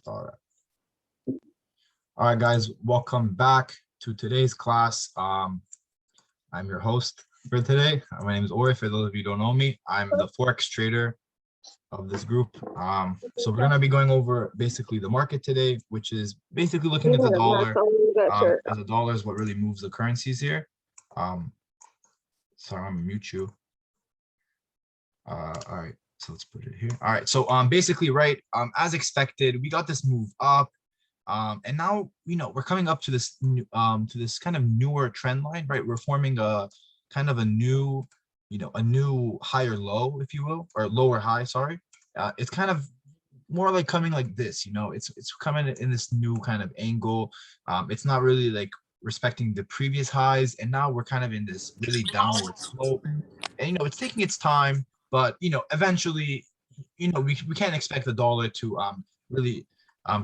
All right, guys, welcome back to today's class. I'm your host for today. My name is Ori. For those of you who don't know me, I'm the Forex trader of this group. So we're gonna be going over basically the market today, which is basically looking at the dollar, as the dollar is what really moves the currencies here. Sorry, I'm gonna mute you. All right, so let's put it here. All right, so basically, right, as expected, we got this move up. And now, we're coming up to this kind of newer trend line, right? We're forming a kind of a new, a new higher low, if you will, or lower high, sorry. It's kind of more like coming like this, it's coming in this new kind of angle. It's not really like respecting the previous highs. And now we're kind of in this really downward slope. And, it's taking its time, but, eventually, we can't expect the dollar to really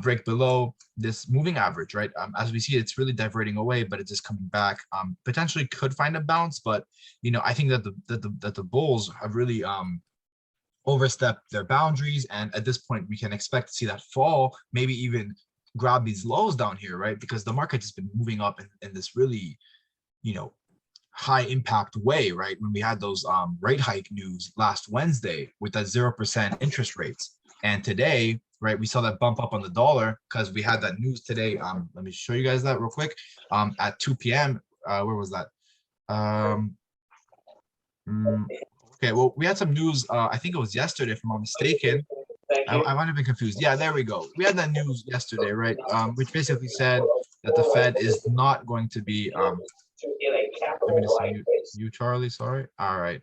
break below this moving average, right? As we see, it's really diverting away, but it's just coming back. Potentially could find a bounce, but I think that the bulls have really overstepped their boundaries, and at this point, we can expect to see that fall, maybe even grab these lows down here, right? Because the market has been moving up in this really, high impact way, right? When we had those rate hike news last Wednesday with that 0% interest rates, and today, right, we saw that bump up on the dollar because we had that news today. Let me show you guys that real quick. At 2 p.m. Where was that? Okay, well, we had some news. I think it was yesterday, if I'm not mistaken. I might have been confused. Yeah, there we go. We had that news yesterday, right? Which basically said that the Fed is not going to be. Let me just mute you, Charlie. Sorry. All right.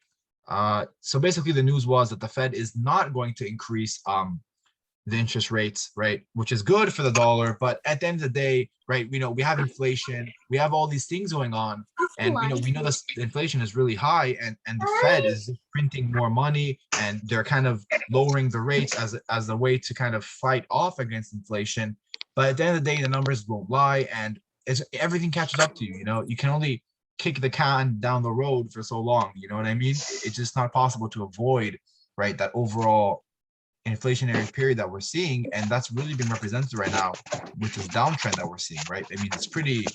So basically, the news was that the Fed is not going to increase the interest rates, right? Which is good for the dollar, but at the end of the day, right? We have inflation, we have all these things going on, and we know this inflation is really high, and the Fed is printing more money, and they're kind of lowering the rates as a way to kind of fight off against inflation. But at the end of the day, the numbers won't lie, and everything catches up to you. You can only kick the can down the road for so long. You know what I mean? It's just not possible to avoid, right, that overall inflationary period that we're seeing, and that's really been represented right now with this downtrend that we're seeing, right? I mean, it's pretty,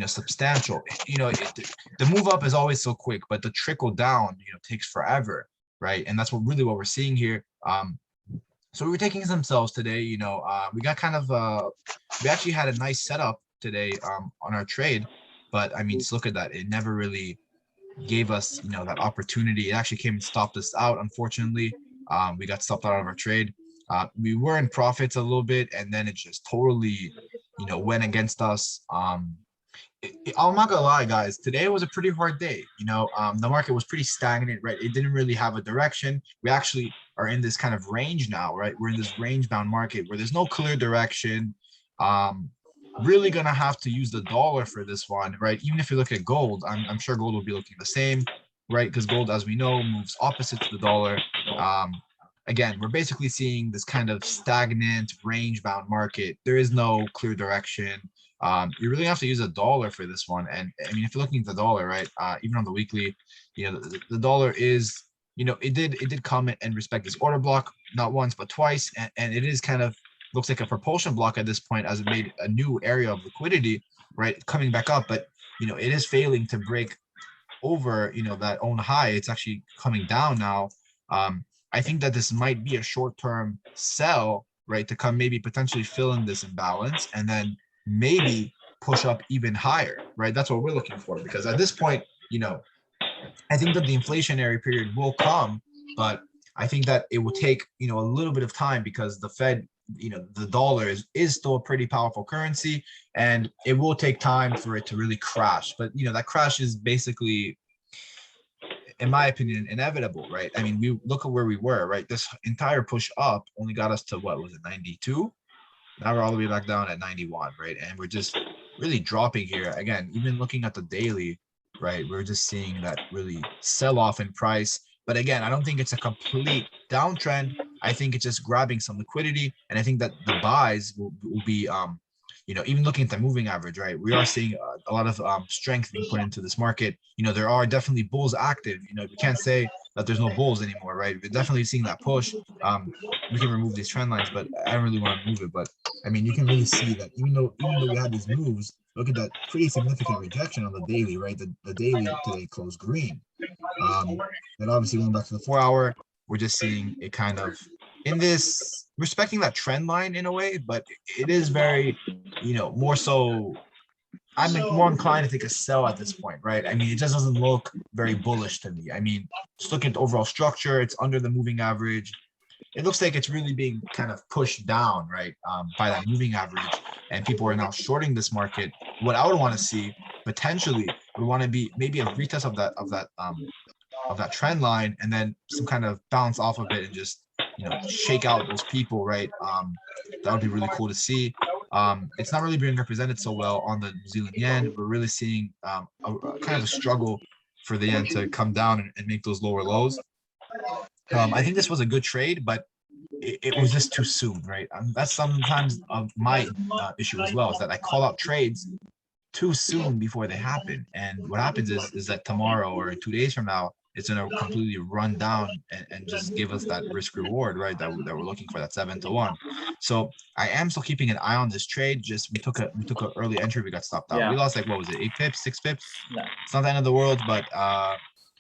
substantial. The move up is always so quick, but the trickle down, takes forever, right? And that's what we're seeing here. So we were taking some sells today. We got kind of we actually had a nice setup today on our trade, but I mean, just look at that. It never really gave us, that opportunity. It actually came and stopped us out, unfortunately. We got stopped out of our trade. We were in profits a little bit, and then it just totally, went against us. I'm not gonna lie, guys. Today was a pretty hard day. The market was pretty stagnant, right? It didn't really have a direction. We actually are in this kind of range now, right? We're in this range-bound market where there's no clear direction. Really gonna have to use the dollar for this one, right? Even if you look at gold, I'm sure gold will be looking the same, right? Because gold, as we know, moves opposite to the dollar. Again, we're basically seeing this kind of stagnant, range-bound market. There is no clear direction. You really have to use a dollar for this one. And I mean, if you're looking at the dollar, right, even on the weekly, the dollar is, it did come and respect this order block, not once but twice, and it is kind of looks like a propulsion block at this point, as it made a new area of liquidity, right, coming back up. But it is failing to break over that own high. It's actually coming down now. I think that this might be a short-term sell, right, to come maybe potentially fill in this imbalance and then maybe push up even higher, right? That's what we're looking for, because at this point, I think that the inflationary period will come, but I think that it will take a little bit of time, because the Fed, the dollar is still a pretty powerful currency, and it will take time for it to really crash. But that crash is basically, in my opinion, inevitable, right? I mean, we look at where we were, right? This entire push up only got us to, what was it, 92? Now we're all the way back down at 91, right? And we're just really dropping here. Again, even looking at the daily, right, we're just seeing that really sell off in price. But again, I don't think it's a complete downtrend. I think it's just grabbing some liquidity, and I think that the buys will be even looking at the moving average, right, we are seeing a lot of strength being put into this market. There are definitely bulls active. We can't say that there's no bulls anymore, right? We're definitely seeing that push. We can remove these trend lines, but I don't really want to move it. But I mean, you can really see that even though we had these moves, look at that pretty significant rejection on the daily, right? The daily today closed green. And obviously going back to the 4 hour, we're just seeing a kind of in this respecting that trend line in a way, but it is very, more so. I'm more inclined to take a sell at this point, right? I mean, it just doesn't look very bullish to me. I mean, just looking at the overall structure, it's under the moving average. It looks like it's really being kind of pushed down, right, by that moving average, and people are now shorting this market. What I would want to see potentially would want to be maybe a retest of that trend line, and then some kind of bounce off of it and just shake out those people, right? That would be really cool to see. It's not really being represented so well on the New Zealand yen. We're really seeing a kind of a struggle for the yen to come down and make those lower lows. I think this was a good trade, but it was just too soon, right? That's sometimes my issue as well, is that I call out trades too soon before they happen. And what happens is that tomorrow or 2 days from now, it's going to completely run down and just give us that risk reward, right? That we're looking for, that 7-1. So I am still keeping an eye on this trade. Just we took an early entry, we got stopped out. We lost like, what was it, 8 pips, 6 pips? It's not the end of the world, but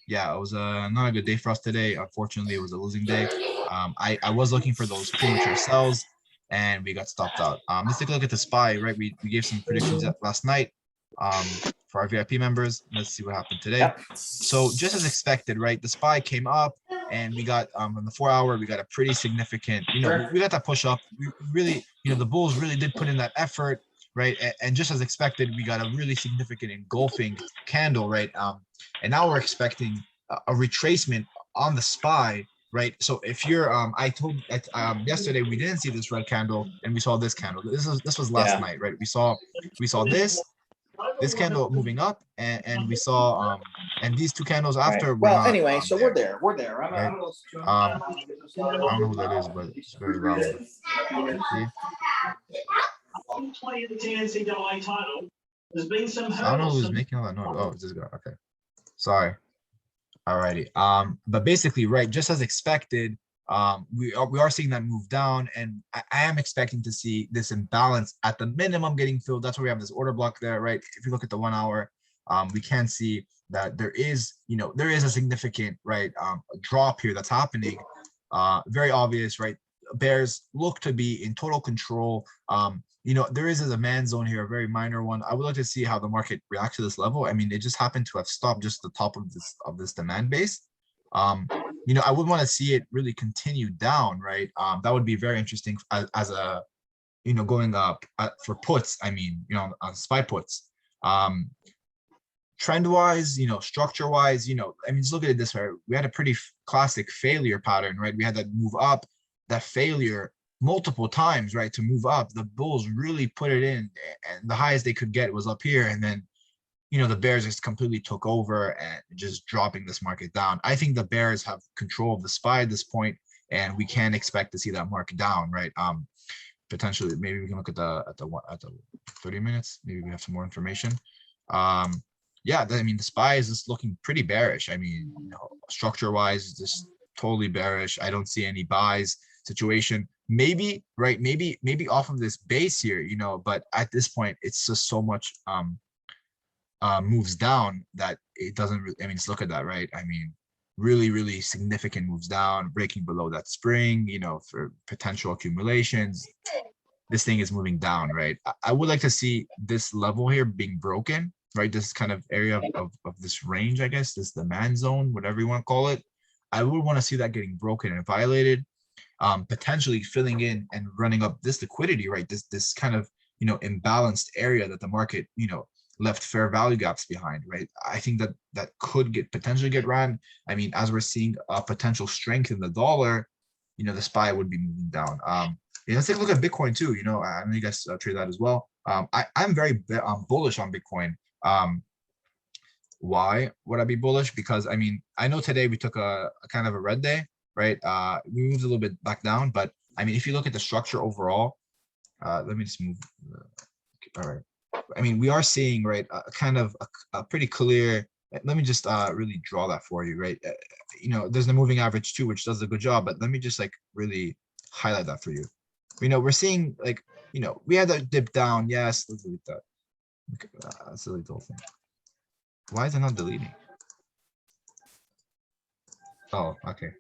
yeah, it was not a good day for us today. Unfortunately, it was a losing day. I was looking for those premature sells, and we got stopped out. Let's take a look at the SPY, right? We gave some predictions last night for our VIP members. Let's see what happened today. Yep. So just as expected, right? The SPY came up, and we got on the 4 hour, we got a pretty significant, we got that push up. We really, the bulls really did put in that effort, right? And just as expected, we got a really significant engulfing candle, right? And now we're expecting a retracement on the SPY, right? So if you're, I told yesterday we didn't see this red candle, and we saw this candle. This was last night, right? We saw this candle moving up, and we saw and these two candles after were Well, not anyway, so we're there. We're there. right? I don't know who that is, but it's very loud. See? I don't know who's making all that noise. Oh, it's this guy. Okay. Sorry. Alrighty. But basically, right, just as expected, we are seeing that move down, and I am expecting to see this imbalance at the minimum getting filled. That's why we have this order block there, right? If you look at the 1 hour, we can see that there is a significant, right, drop here that's happening. Very obvious, right? Bears look to be in total control. There is a demand zone here, a very minor one. I would like to see how the market reacts to this level. I mean, it just happened to have stopped just the top of this demand base. I would want to see it really continue down, right? That would be very interesting as a, going up for puts. I mean, on SPY puts. Trend wise, structure wise, I mean, just look at it this way. We had a pretty classic failure pattern, right? We had that move up, that failure multiple times, right, to move up. The bulls really put it in, and the highest they could get was up here, and then the bears just completely took over and just dropping this market down. I think the bears have control of the SPY at this point, and we can expect to see that market down, right? Potentially, maybe we can look at the 30 minutes. Maybe we have some more information. Yeah, I mean, the SPY is just looking pretty bearish. I mean, structure wise, just totally bearish. I don't see any buys situation. Maybe, right? Maybe off of this base here, but at this point, it's just so much moves down that it doesn't really, I mean, just look at that, right? I mean, really, really significant moves down, breaking below that spring, for potential accumulations. This thing is moving down, right? I would like to see this level here being broken, right? This kind of area of this range, I guess, this demand zone, whatever you want to call it. I would want to see that getting broken and violated, potentially filling in and running up this liquidity, right? This kind of, imbalanced area that the market, left fair value gaps behind, right? I think that could potentially get run. I mean, as we're seeing a potential strength in the dollar, the SPY would be moving down. Let's take a look at Bitcoin too. I know you guys trade that as well. I'm very bullish on Bitcoin. Why would I be bullish? Because I mean, I know today we took a kind of a red day, right? We moved a little bit back down, but I mean, if you look at the structure overall, let me just move. All right. I mean, we are seeing, right, a kind of a pretty clear let me just really draw that for you, right? There's the moving average too, which does a good job, but let me just like really highlight that for you. We're seeing like, we had that dip down. Yes, let's delete that. Okay, let's delete the whole thing. Why is it not deleting? Oh, okay.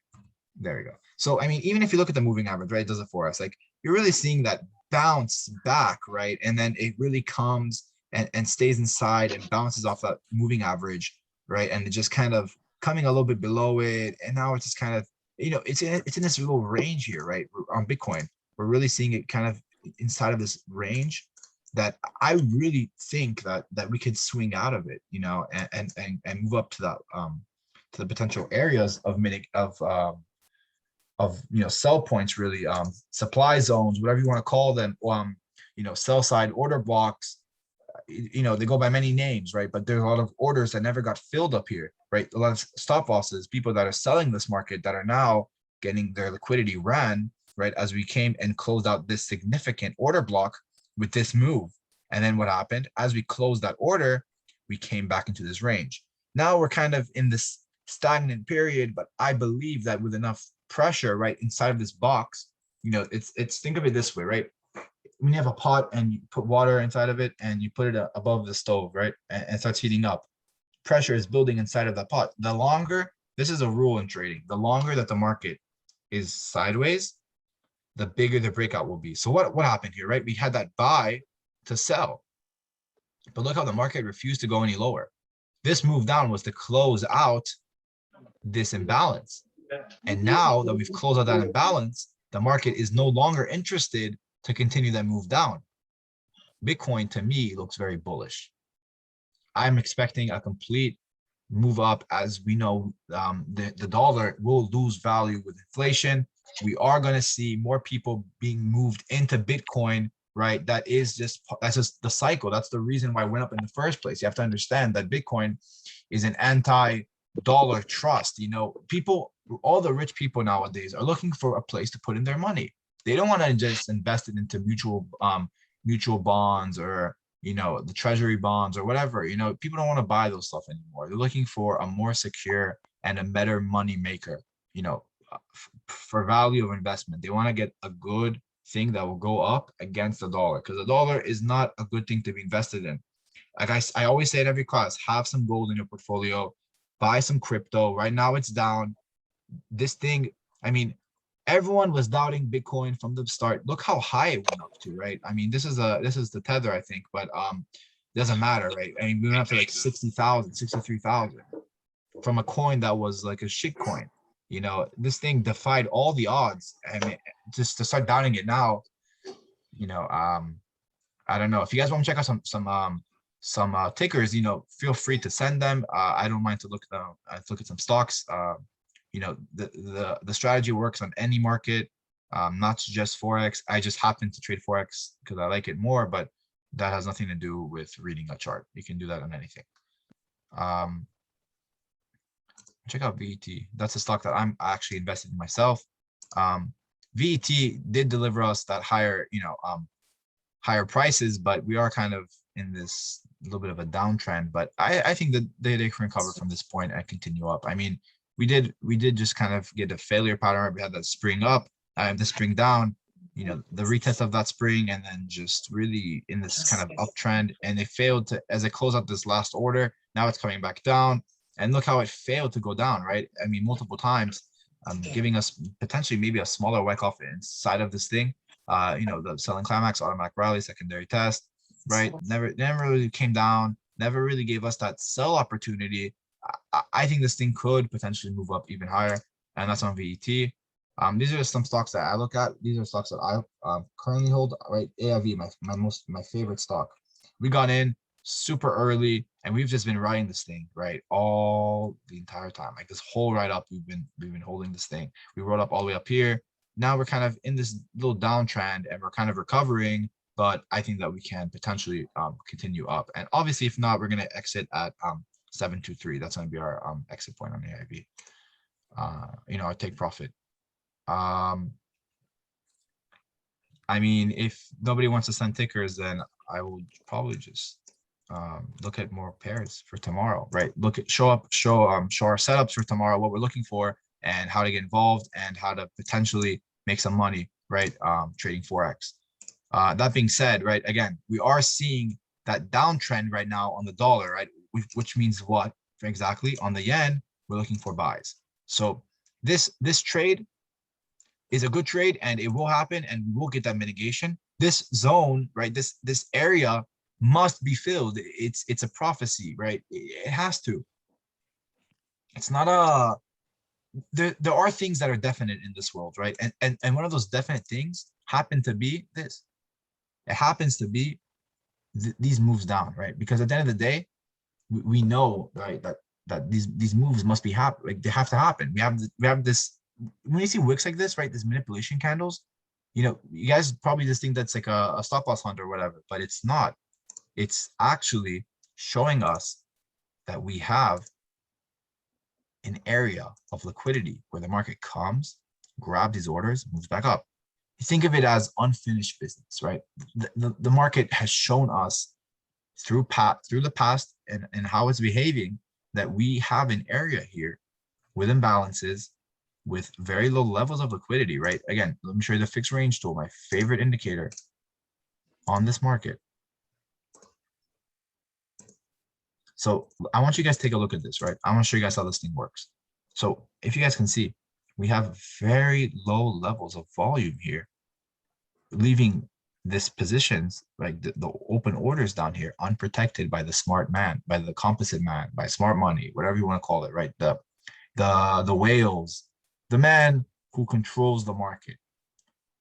There we go. So, I mean, even if you look at the moving average, right, it does it for us. Like, you're really seeing that bounce back, right? And then it really comes and stays inside and bounces off that moving average, right? And it just kind of coming a little bit below it. And now it's just kind of, it's in this little range here, right? On Bitcoin, we're really seeing it kind of inside of this range that I really think that we could swing out of it, and move up to that to the potential areas of sell points, really, supply zones, whatever you want to call them, sell side order blocks. They go by many names, right? But there's a lot of orders that never got filled up here, right? A lot of stop losses, people that are selling this market that are now getting their liquidity ran, right? As we came and closed out this significant order block with this move. And then what happened? As we closed that order, we came back into this range. Now we're kind of in this stagnant period, but I believe that with enough pressure right inside of this box, it's think of it this way, right? When you have a pot and you put water inside of it and you put it above the stove, right, and it starts heating up, pressure is building inside of the pot. The longer, this is a rule in trading, the longer that the market is sideways, the bigger the breakout will be. So what happened here, right? We had that buy to sell, but look how the market refused to go any lower. This move down was to close out this imbalance. And now that we've closed out that imbalance, the market is no longer interested to continue that move down. Bitcoin, to me, looks very bullish. I'm expecting a complete move up. As we know, the dollar will lose value with inflation. We are going to see more people being moved into Bitcoin, right? That's just the cycle. That's the reason why it went up in the first place. You have to understand that Bitcoin is an anti-dollar trust. People, all the rich people nowadays are looking for a place to put in their money. They don't want to just invest it into mutual bonds or the treasury bonds or whatever. People don't want to buy those stuff anymore. They're looking for a more secure and a better money maker, for value of investment. They want to get a good thing that will go up against the dollar, because the dollar is not a good thing to be invested in. Like I always say in every class, have some gold in your portfolio, buy some crypto. Right now it's down. This thing, I mean, everyone was doubting Bitcoin from the start. Look how high it went up to, right? I mean, this is the tether, I think, but doesn't matter, right? I mean, we went up to like 60,000, 63,000 from a coin that was like a shit coin. This thing defied all the odds. I mean, just to start doubting it now, I don't know. If you guys want to check out some tickers, feel free to send them. I don't mind to look at some stocks. The strategy works on any market, not just Forex. I just happen to trade Forex because I like it more, but that has nothing to do with reading a chart. You can do that on anything. Check out VET. That's a stock that I'm actually invested in myself. VET did deliver us that higher higher prices, but we are kind of in this little bit of a downtrend. But I think that they can recover from this point and continue up. I mean, we did just kind of get a failure pattern. We had that spring up and the spring down, the retest of that spring, and then just really in this kind of uptrend. And it failed to, as it closed out this last order, now it's coming back down. And look how it failed to go down, right? I mean, multiple times, giving us potentially maybe a smaller wick off inside of this thing. The selling climax, automatic rally, secondary test, right? Never really came down, never really gave us that sell opportunity. I think this thing could potentially move up even higher, and that's on VET. These are some stocks that I look at. These are stocks that I currently hold, right? AIV, my favorite stock. We got in super early, and we've just been riding this thing, right, all the entire time. Like this whole ride up, we've been holding this thing. We rode up all the way up here. Now we're kind of in this little downtrend, and we're kind of recovering. But I think that we can potentially continue up. And obviously, if not, we're going to exit at 723. That's going to be our exit point on AIV. Our take profit. I mean, if nobody wants to send tickers, then I will probably just look at more pairs for tomorrow, right? Look at show our setups for tomorrow, what we're looking for, and how to get involved, and how to potentially make some money, right? Trading forex. That being said, right, again, we are seeing that downtrend right now on the dollar, right? Which means what exactly? On the yen, we're looking for buys. So this trade is a good trade, and it will happen, and we will get that mitigation. This zone, right? This area must be filled. It's a prophecy, right? It has to. It's not a there are things that are definite in this world, right? And one of those definite things happen to be this. It happens to be these moves down, right? Because at the end of the day, we know, right, that these moves must be happen, like they have to happen. We have this when you see wicks like this, right? These manipulation candles, you guys probably just think that's like a stop loss hunt or whatever, but it's not. It's actually showing us that we have an area of liquidity where the market comes, grabs these orders, moves back up. You think of it as unfinished business, right? The market has shown us through the past and how it's behaving that we have an area here with imbalances, with very low levels of liquidity, right? Again, let me show you the fixed range tool, my favorite indicator on this market. So I want you guys to take a look at this, right? I want to show you guys how this thing works. So if you guys can see, we have very low levels of volume here, leaving this positions, like the open orders down here, unprotected by the smart man, by the composite man, by smart money, whatever you want to call it, right? The whales, the man who controls the market,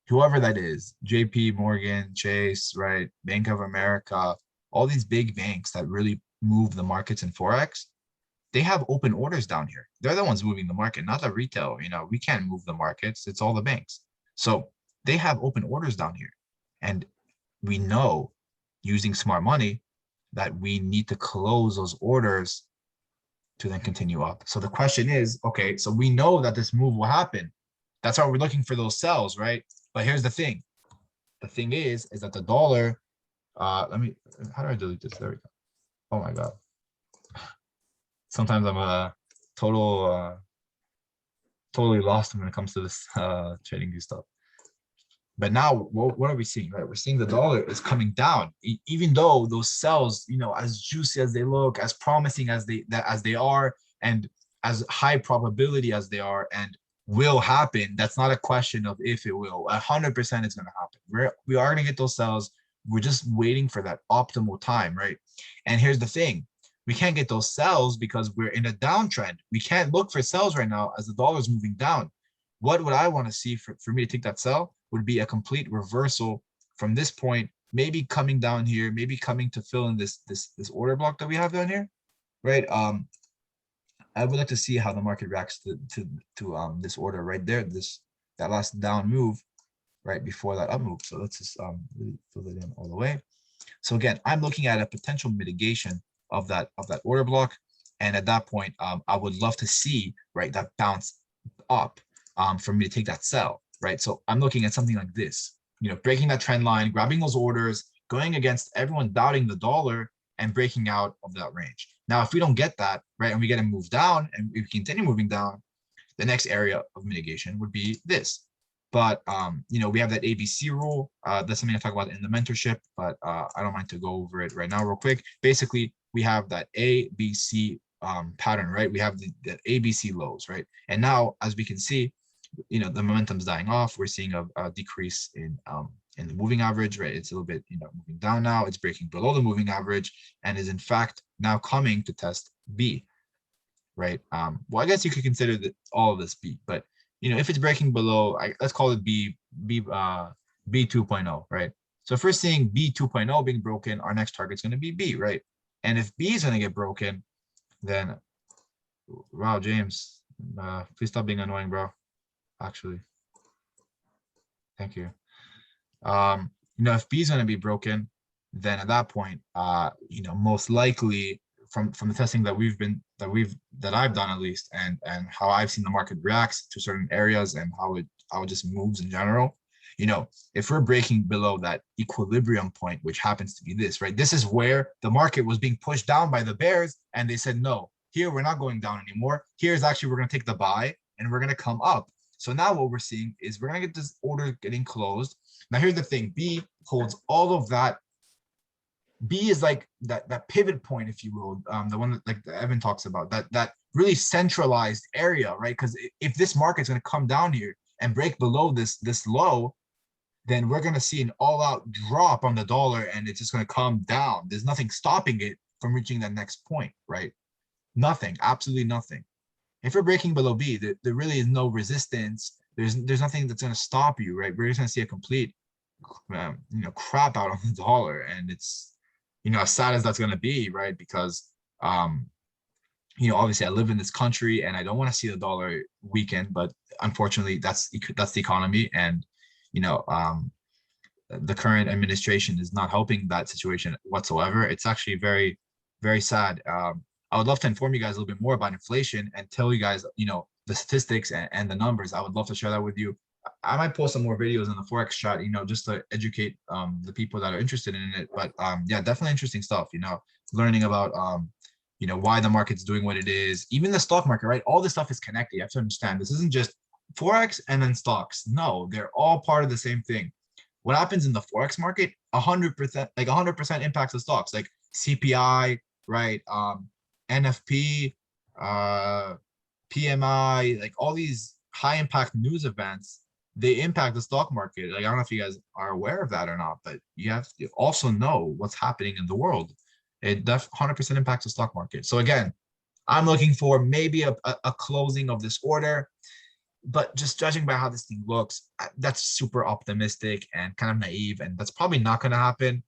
whoever that is, JP Morgan, Chase, right? Bank of America, all these big banks that really move the markets in Forex, they have open orders down here. They're the ones moving the market, not the retail. We can't move the markets. It's all the banks. So they have open orders down here. And we know, using smart money, that we need to close those orders to then continue up. So the question is, okay, so we know that this move will happen. That's why we're looking for those sells, right? But here's the thing. The thing is that the dollar, how do I delete this? There we go. Oh my God. Sometimes I'm totally lost when it comes to this trading view stuff. But now, what are we seeing, right? We're seeing the dollar is coming down, even though those sells, as juicy as they look, as promising as they are, and as high probability as they are, and will happen. That's not a question of if it will. 100% it's going to happen. We are going to get those sells. We're just waiting for that optimal time, right? And here's the thing. We can't get those sells because we're in a downtrend. We can't look for sells right now as the dollar is moving down. What would I want to see for me to take that sell would be a complete reversal from this point, maybe coming down here, maybe coming to fill in this order block that we have down here, right? I would like to see how the market reacts to this order right there, that last down move right before that up move. So let's just really fill it in all the way. So again, I'm looking at a potential mitigation of that order block, and at that point, I would love to see, right, that bounce up for me to take that sell, right? So I'm looking at something like this, breaking that trend line, grabbing those orders, going against everyone doubting the dollar, and breaking out of that range. Now, if we don't get that, right, and we get to move down, and we continue moving down, the next area of mitigation would be this. But we have that ABC rule. That's something I talk about in the mentorship, but I don't mind to go over it right now real quick. Basically, we have that ABC pattern, right? We have the ABC lows, right? And now, as we can see, the momentum's dying off. We're seeing a decrease in the moving average, right? It's a little bit, moving down now. It's breaking below the moving average and is in fact now coming to test B, right? Well, I guess you could consider all of this B, but if it's breaking below, let's call it B 2.0, right? So if we're seeing B 2.0 being broken, our next target is going to be B, right? And if B is going to get broken, then wow, James, please stop being annoying, bro. Actually, thank you. If B is going to be broken, then at that point, most likely from the testing that I've done at least, and how I've seen the market reacts to certain areas and how it just moves in general, if we're breaking below that equilibrium point, which happens to be this, right? This is where the market was being pushed down by the bears, and they said, no, here we're not going down anymore. Here's actually, we're going to take the buy and we're going to come up. So now what we're seeing is we're going to get this order getting closed. Now here's the thing, B holds all of that. B is like that pivot point, if you will, the one that like Evan talks about, that really centralized area, right? Because if this market's going to come down here and break below this low, then we're going to see an all-out drop on the dollar, and it's just going to come down. There's nothing stopping it from reaching that next point, right? Nothing, absolutely nothing. If we're breaking below B, there really is no resistance. There's nothing that's going to stop you, right? We're just going to see a complete, crap out on the dollar, and it's, as sad as that's going to be, right? Because, obviously I live in this country and I don't want to see the dollar weaken, but unfortunately that's the economy, and the current administration is not helping that situation whatsoever. It's actually very, very sad. I would love to inform you guys a little bit more about inflation and tell you guys, the statistics and the numbers. I would love to share that with you. I might post some more videos in the Forex chat, just to educate the people that are interested in it. But yeah, definitely interesting stuff, learning about, why the market's doing what it is, even the stock market, right? All this stuff is connected. You have to understand, this isn't just Forex and then stocks. No, they're all part of the same thing. What happens in the Forex market, 100%, like 100% impacts the stocks, like CPI, right? NFP, PMI, like all these high impact news events, they impact the stock market. Like, I don't know if you guys are aware of that or not, but you have to also know what's happening in the world. It 100% impacts the stock market. So again, I'm looking for maybe a closing of this order, but just judging by how this thing looks, that's super optimistic and kind of naive, and that's probably not going to happen.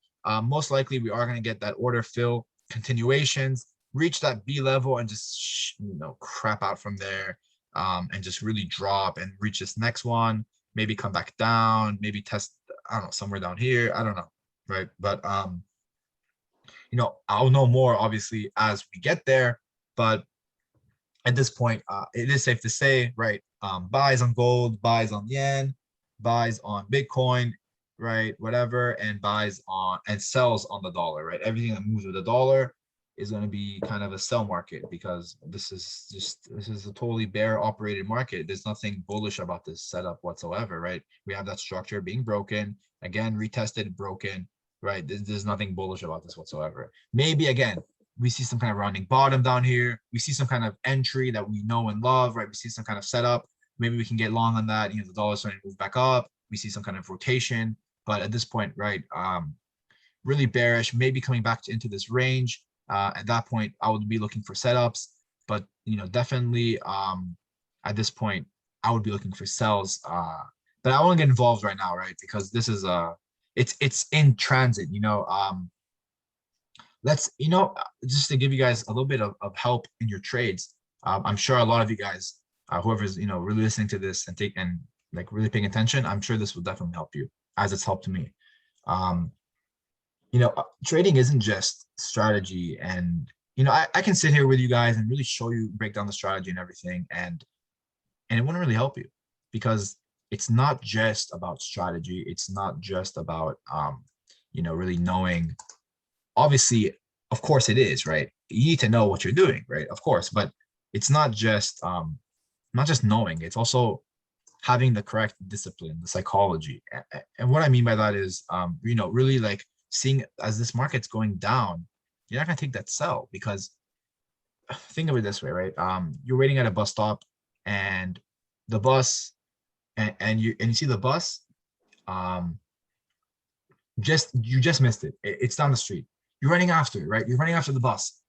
Most likely, we are going to get that order fill continuations, reach that B level, and just crap out from there, and just really drop and reach this next one. Maybe come back down, maybe test, I don't know, somewhere down here. I don't know, right? But I'll know more obviously as we get there. But at this point, it is safe to say, right? Buys on gold, buys on yen, buys on Bitcoin, right? Whatever, and buys on and sells on the dollar, right? Everything that moves with the dollar is going to be kind of a sell market, because this is a totally bear operated market. There's nothing bullish about this setup whatsoever, right? We have that structure being broken, again, retested, broken, right? There's nothing bullish about this whatsoever. Maybe again, we see some kind of rounding bottom down here. We see some kind of entry that we know and love, right? We see some kind of setup. Maybe we can get long on that. The dollar's starting to move back up. We see some kind of rotation, but at this point, right, really bearish, maybe coming back into this range. At that point, I would be looking for setups, but definitely at this point, I would be looking for sells. But I won't get involved right now, right? Because this is it's in transit. Let's just to give you guys a little bit of help in your trades. I'm sure a lot of you guys, whoever's really listening to this and like really paying attention, I'm sure this will definitely help you, as it's helped me. Trading isn't just strategy, and I can sit here with you guys and really show you, break down the strategy and everything, and it wouldn't really help you, because it's not just about strategy. It's not just about really knowing. Obviously, of course it is, right? You need to know what you're doing, right? Of course, but it's not just knowing. It's also having the correct discipline, the psychology. And what I mean by that is, really like seeing as this market's going down, you're not gonna take that sell, because think of it this way, right? You're waiting at a bus stop, and the bus, and you see the bus, you just missed it. It's down the street. You're running after it, right? You're running after the bus,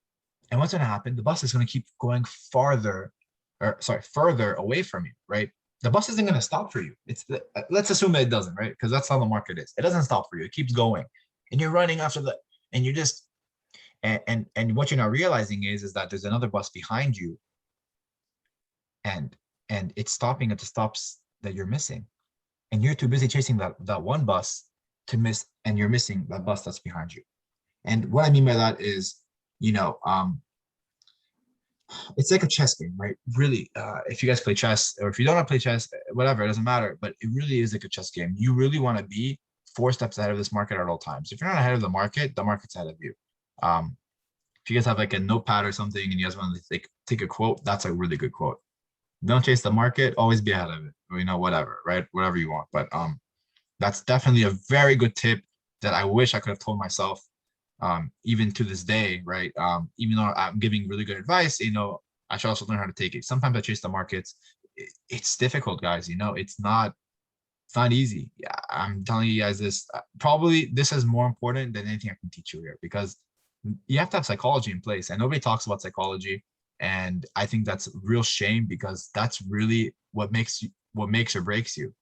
and what's gonna happen? The bus is gonna keep going further away from you, right? The bus isn't gonna stop for you. Let's assume that it doesn't, right? Because that's how the market is. It doesn't stop for you. It keeps going, and you're running after and you just, and what you're not realizing is that there's another bus behind you, and it's stopping at the stops that you're missing, and you're too busy chasing that one bus to miss, and you're missing that bus that's behind you. And what I mean by that is, it's like a chess game, right? Really, if you guys play chess, or if you don't want to play chess, whatever, it doesn't matter. But it really is like a chess game. You really want to be 4 steps ahead of this market at all times. If you're not ahead of the market's ahead of you. If you guys have like a notepad or something and you guys want to like take a quote, that's a really good quote. Don't chase the market, always be ahead of it. Or, whatever, right? Whatever you want. But that's definitely a very good tip that I wish I could have told myself even to this day, right? Even though I'm giving really good advice, I should also learn how to take it. Sometimes I chase the markets. It's difficult, guys. It's not easy. Yeah, I'm telling you guys this. Probably this is more important than anything I can teach you here because you have to have psychology in place, and nobody talks about psychology. And I think that's a real shame because that's really what makes or breaks you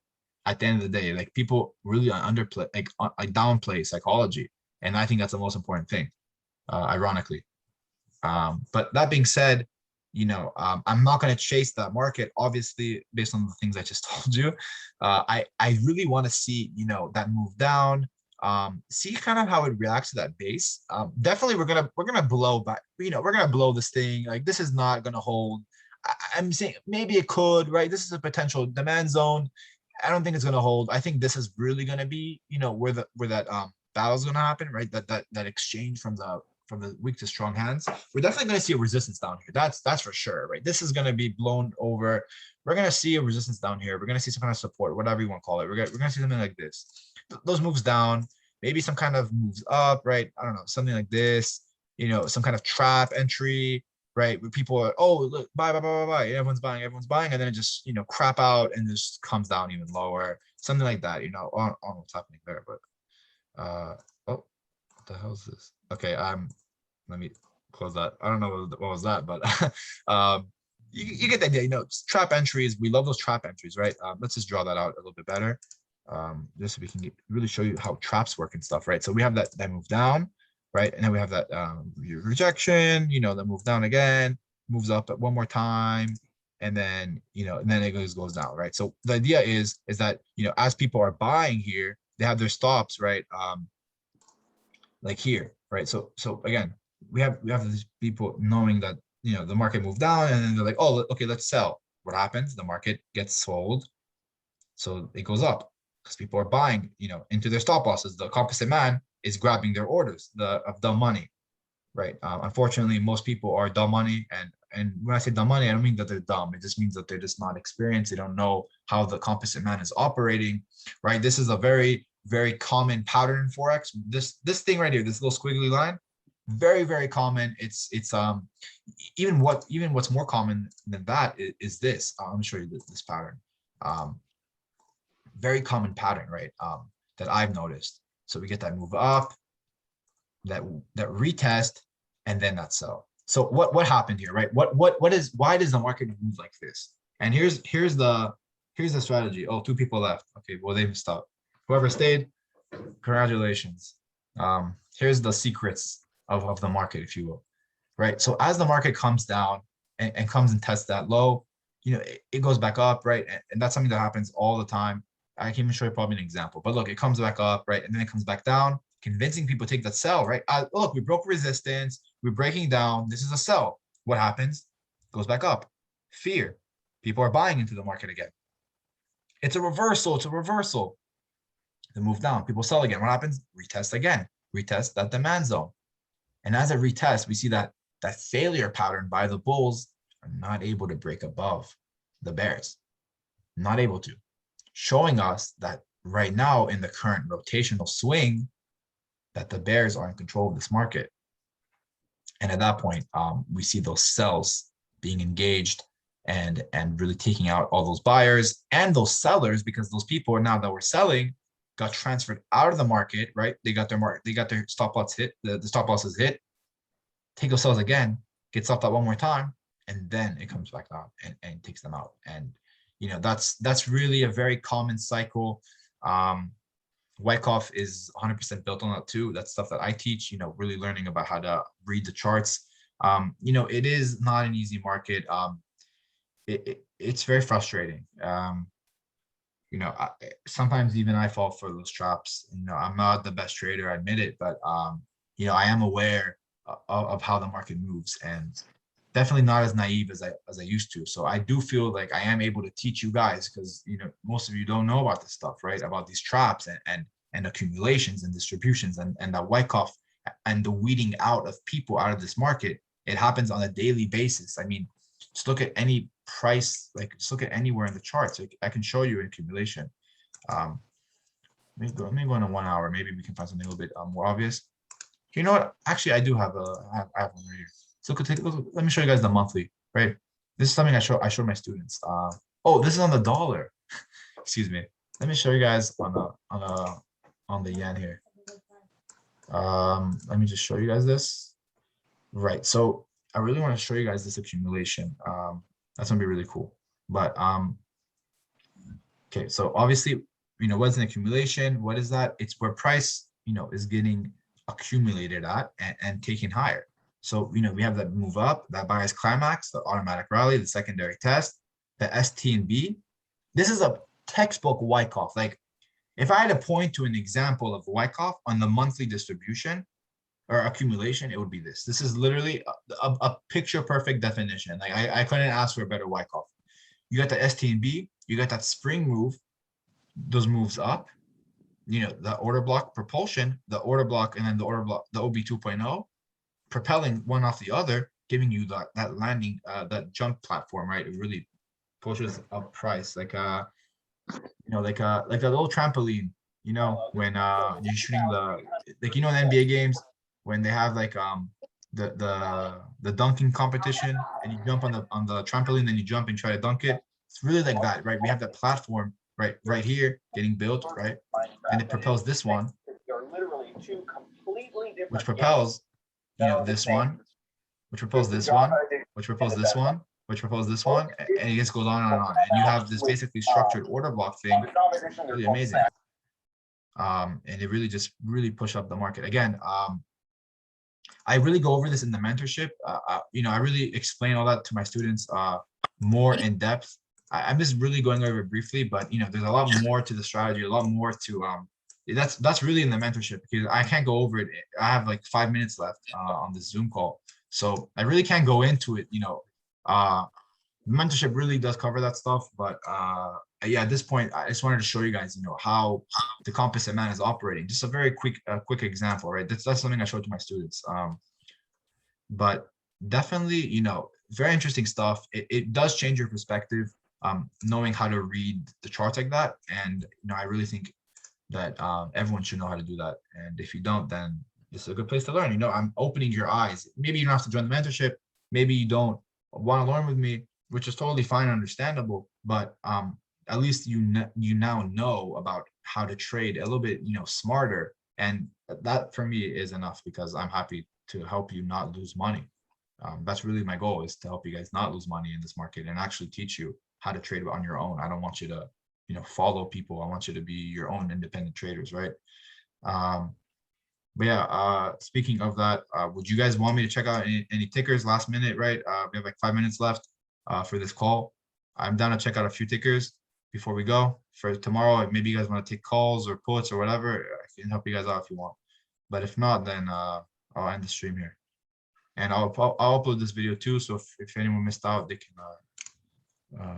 at the end of the day. Like people really underplay, like downplay psychology, and I think that's the most important thing. Ironically, but that being said, I'm not going to chase that market, obviously, based on the things I just told you. I really want to see, that move down, see kind of how it reacts to that base. Definitely, we're gonna blow back. We're gonna blow this thing. Like this is not gonna hold. I'm saying maybe it could, right? This is a potential demand zone. I don't think it's gonna hold. I think this is really gonna be, where that battle is gonna happen, right? That exchange from the weak to strong hands. We're definitely going to see a resistance down here. That's for sure, right? This is going to be blown over. We're going to see a resistance down here. We're going to see some kind of support, whatever you want to call it. We're going to see something like this. Those moves down, maybe some kind of moves up, right? I don't know, something like this. Some kind of trap entry, right? Where people are, oh, look, buy, buy, buy, buy, buy. Everyone's buying, and then it just, crap out and just comes down even lower. Something like that, on what's happening there. But oh, what the hell is this? Okay, let me close that. I don't know what was that, but you get the idea. Trap entries. We love those trap entries, right? Let's just draw that out a little bit better, just so we can really show you how traps work and stuff, right? So we have that move down, right, and then we have that rejection. That move down again, moves up at one more time, and then and then it goes down, right? So the idea is that as people are buying here, they have their stops, right? Like here, right? So again, we have these people knowing that the market moved down, and then they're like, oh, okay, let's sell. What happens? The market gets sold, so it goes up because people are buying, into their stop losses. The composite man is grabbing their orders, of dumb money, right? Unfortunately, most people are dumb money, and when I say dumb money, I don't mean that they're dumb. It just means that they're just not experienced. They don't know how the composite man is operating, right? This is a very, very common pattern in forex. This thing right here, this little squiggly line, very, very common. It's even what's more common than that is this. Let me show you this pattern. Very common pattern, right? That I've noticed. So we get that move up, that retest, and then that sell. So what happened here, right? Why does the market move like this? And here's the strategy. Oh, 2 people left. Okay, well, they've stopped. Whoever stayed, congratulations. Here's the secrets of the market, if you will, right? So as the market comes down and comes and tests that low, it goes back up, right? And that's something that happens all the time. I can even show you probably an example, but look, it comes back up, right? And then it comes back down, convincing people to take that sell, right? Look, we broke resistance, we're breaking down, this is a sell. What happens? It goes back up. Fear. People are buying into the market again. It's a reversal, They move down, people sell again. What happens? Retest again, retest that demand zone. And as it retests, we see that failure pattern by the bulls are not able to break above the bears, not able to, showing us that right now in the current rotational swing, that the bears are in control of this market. And at that point, we see those sells being engaged and really taking out all those buyers and those sellers, because those people are now that were selling got transferred out of the market, right? They got their stop loss hit, the stop losses hit, take those sells again, get stopped out one more time, and then it comes back down and takes them out. And that's really a very common cycle. Wyckoff is 100% built on that too. That's stuff that I teach, really learning about how to read the charts. It is not an easy market. It's very frustrating. Sometimes even I fall for those traps. I'm not the best trader, I admit it, but I am aware of how the market moves. And definitely not as naive as I used to. So I do feel like I am able to teach you guys, because most of you don't know about this stuff, right? About these traps and accumulations and distributions and the Wyckoff and the weeding out of people out of this market. It happens on a daily basis. I mean, just look at any price, like just look at anywhere in the charts. Like, I can show you accumulation. Um, let me go in a 1 hour. Maybe we can find something a little bit more obvious. You know what? Actually, I do have I have one right here. So let me show you guys the monthly, right? This is something I showed my students. Oh, this is on the dollar. Excuse me. Let me show you guys on the yen here. Let me just show you guys this. Right. So I really want to show you guys this accumulation. That's gonna be really cool. But okay, so obviously, what's an accumulation? What is that? It's where price, is getting accumulated at and taken higher. So, we have that move up, that bias climax, the automatic rally, the secondary test, the ST and B. This is a textbook Wyckoff. Like, if I had to point to an example of Wyckoff on the monthly distribution or accumulation, it would be this. This is literally a picture perfect definition. Like, I couldn't ask for a better Wyckoff. You got the ST and B, you got that spring move, those moves up, the order block propulsion, the order block, and then the order block, the OB 2.0, propelling one off the other, giving you that landing, that jump platform, right? It really pushes up price, like like a little trampoline, when you're shooting like in NBA games when they have like the dunking competition and you jump on the trampoline, then you jump and try to dunk it. It's really like that, right? We have that platform right here getting built, right? And it propels this one, which propels this one, which propels this one, which propels this one, which propels this one, and it just goes on and on. And you have this basically structured order block thing. Really amazing. And it really just push up the market. Again, I really go over this in the mentorship. I really explain all that to my students more in depth. I'm just really going over it briefly, but there's a lot more to the strategy, a lot more to that's really in the mentorship, because I can't go over it. I have like 5 minutes left on this Zoom call, so I really can't go into it. Mentorship really does cover that stuff, but yeah, at this point, I just wanted to show you guys, how the Composite man is operating. Just a very quick example, right? That's something I showed to my students. But definitely, very interesting stuff. It does change your perspective, knowing how to read the charts like that. And I really think that everyone should know how to do that. And if you don't, then this is a good place to learn. I'm opening your eyes. Maybe you don't have to join the mentorship. Maybe you don't want to learn with me, which is totally fine and understandable. But at least you now know about how to trade a little bit, smarter. And that for me is enough, because I'm happy to help you not lose money. That's really my goal, is to help you guys not lose money in this market and actually teach you how to trade on your own. I don't want you to follow people. I want you to be your own independent traders, right? But yeah, speaking of that, would you guys want me to check out any tickers last minute, right? We have like 5 minutes left for this call. I'm down to check out a few tickers before we go for tomorrow. Maybe you guys want to take calls or puts or whatever. I can help you guys out if you want. But if not, then I'll end the stream here. And I'll upload this video too. So if anyone missed out, they can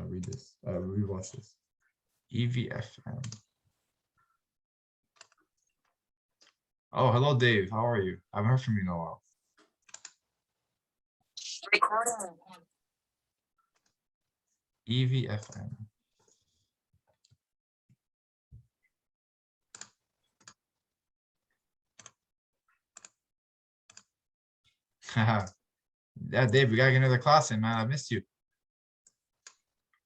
read this, rewatch this. EVFM. Oh, hello, Dave. How are you? I haven't heard from you in a while. Recording. EVFM. Yeah, Dave, we gotta get another class in, man. I missed you.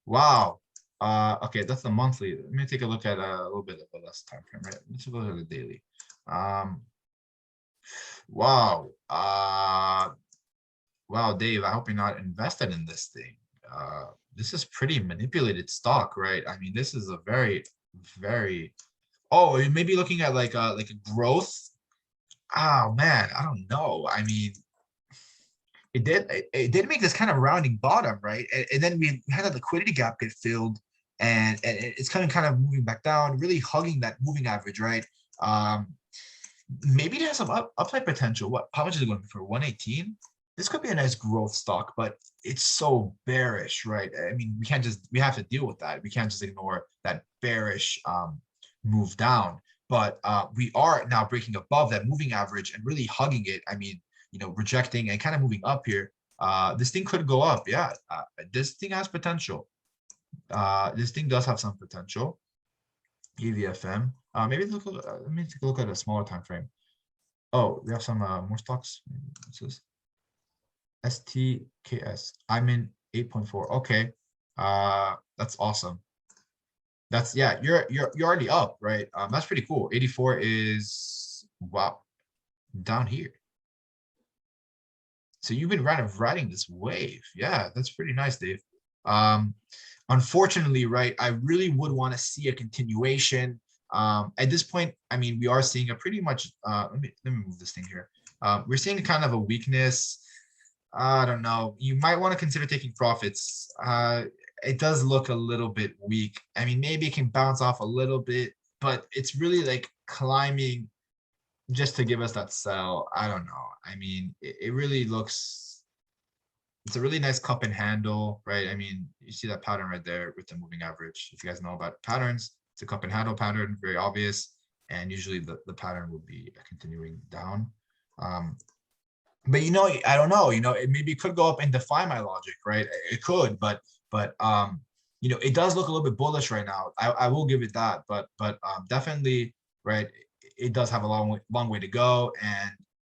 Wow. Okay, that's the monthly. Let me take a look at a little bit of a less time frame, right? Let's look at the daily. Wow. Wow, Dave, I hope you're not invested in this thing. This is pretty manipulated stock, right? I mean, this is a very, very. Oh, you may be looking at like a growth. Oh man, I don't know. I mean, it did make this kind of rounding bottom, right? And then we had a liquidity gap get filled, and it's kind of moving back down, really hugging that moving average, right? Maybe it has some upside potential. How much is it going for? 118? this could be a nice growth stock, but it's so bearish, right? I mean, we have to deal with that. We can't just ignore that bearish move down. But we are now breaking above that moving average and really hugging it. I mean, rejecting and kind of moving up here. This thing could go up. Yeah, this thing has potential. This thing does have some potential. EVFM. Maybe let me take a look at a smaller time frame. Oh, we have some more stocks. What's this? STKS. I'm in 8.4. Okay. That's awesome. That's yeah, you're already up, right? That's pretty cool. 84 is wow, down here. So you've been riding this wave. Yeah, that's pretty nice, Dave. Unfortunately, right, I really would want to see a continuation. At this point, I mean, we are seeing a pretty much let me move this thing here. We're seeing kind of a weakness. I don't know. You might want to consider taking profits. It does look a little bit weak. I mean, maybe it can bounce off a little bit, but it's really like climbing just to give us that sell. I don't know. I mean, it really looks, it's a really nice cup and handle, right? I mean, you see that pattern right there with the moving average. If you guys know about patterns, it's a cup and handle pattern, very obvious. And usually the pattern will be continuing down. But I don't know, it maybe could go up and defy my logic, right? It could, but it does look a little bit bullish right now. I will give it that, but definitely, right, it does have a long way to go.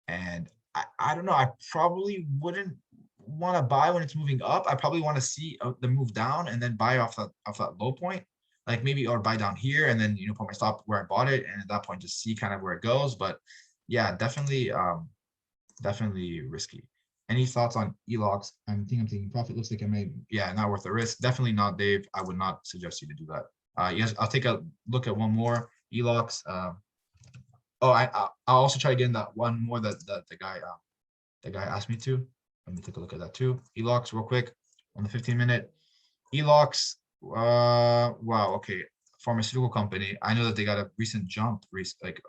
And I don't know, I probably wouldn't want to buy when it's moving up. I probably want to see the move down and then buy off that low point, like maybe, or buy down here and then put my stop where I bought it, and at that point just see kind of where it goes. But yeah, definitely risky. Any thoughts on ELOCs? I'm taking profit. Looks like I may, yeah, not worth the risk. Definitely not, Dave. I would not suggest you to do that. Yes, I'll take a look at one more ELOCs. I'll also try to get in that one more that the guy asked me to. Let me take a look at that too. ELOCs real quick on the 15-minute. ELOCs. Wow. Okay. Pharmaceutical company. I know that they got a recent jump.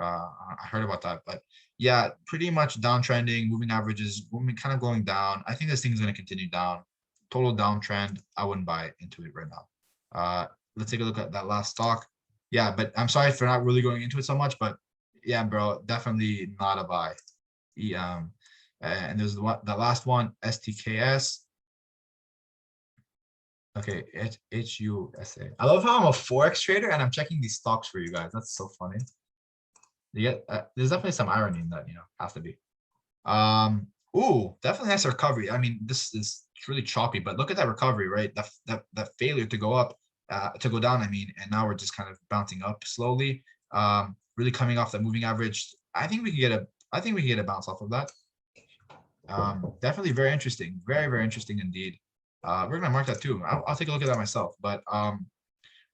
I heard about that, but yeah, pretty much downtrending. Moving averages kind of going down. I think this thing is going to continue down. Total downtrend. I wouldn't buy into it right now. Let's take a look at that last stock. Yeah, but I'm sorry for not really going into it so much, but yeah, bro, definitely not a buy. And there's the last one, STKS. Okay, HUSA. I love how I'm a Forex trader and I'm checking these stocks for you guys. That's so funny. There's definitely some irony in that, has to be. Ooh, definitely nice recovery. I mean, this is really choppy, but look at that recovery, right? That failure to go up, to go down, I mean, and now we're just kind of bouncing up slowly. Really coming off the moving average. I think we can get a bounce off of that. Definitely very interesting. Very, very interesting indeed. We're gonna mark that too. I'll take a look at that myself, but we're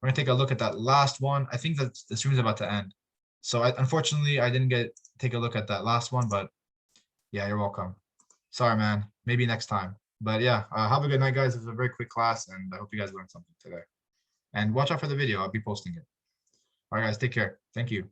gonna take a look at that last one. I think that the stream is about to end, so unfortunately I didn't take a look at that last one, but yeah, you're welcome. Sorry, man. Maybe next time. But yeah, have a good night, guys. It was a very quick class, and I hope you guys learned something today. And watch out for the video. I'll be posting it. All right, guys. Take care. Thank you.